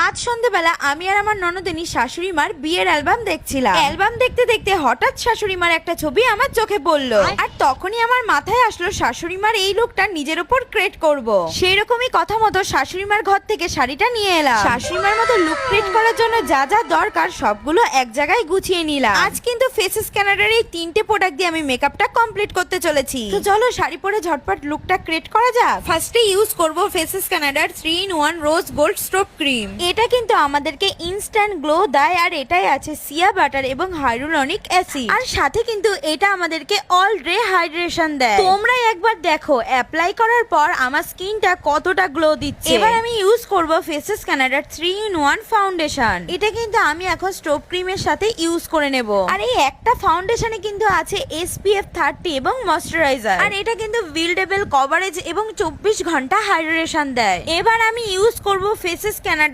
আজ সন্ধ্যাবেলা আমি আর আমার ননদিনী শাশুড়ি মার বিয়ের অ্যালবাম দেখছিলাম। অ্যালবাম দেখতে দেখতে হঠাৎ শাশুড়ি মার একটা ছবি আমার চোখে পড়লো, আর তখনই আমার মাথায় আসলো শাশুড়ি মার এই লুকটা নিজের উপর ক্রিয়েট করব। সেই রকমই কথা মতো শাশুড়ি মার ঘর থেকে শাড়িটা নিয়ে এলাম। শাশুড়ি মার মতো লুক ক্রিয়েট করার জন্য যা যা দরকার সবগুলো এক জায়গায় গুছিয়ে নিলাম। আজ কিন্তু ফেস স্ক্যানারের এই 3টে প্রোডাক্ট দিয়ে আমি মেকআপটা কমপ্লিট করতে চলেছি। তো চলো শাড়ি পরে ঝটপট লুকটা ক্রিয়েট করা যাক। ফার্স্টে ইউজ করব face scanner 3-in-1 rose gold strobe cream. এটা কিন্তু আমাদেরকে ইনস্ট্যান্ট গ্লো দেয়, আর এটাই আছে সিয়া বাটার এবং হাইলুরনিক অ্যাসিড, আর সাথে কিন্তু এটা আমাদেরকে অল ডে হাইড্রেশন দেয়। তোমরা একবার দেখো অ্যাপ্লাই করার পর আমার স্কিনটা কতটা গ্লো দিচ্ছে। এবার আমি ইউজ করব ফেস স্ক্যানার 3-in-1 ফাউন্ডেশন। এটা কিন্তু আমি এখন স্ট্রোব ক্রিমের সাথে ইউজ করে নেব। আর এই একটা ফাউন্ডেশনে কিন্তু আছে SPF 30 এবং ময়শ্চারাইজার, আর এটা কিন্তু বিল্ডেবল কভারেজ এবং 24 ঘন্টা হাইড্রেশন দেয়। এবার আমি ইউজ করব ফেস স্ক্যানার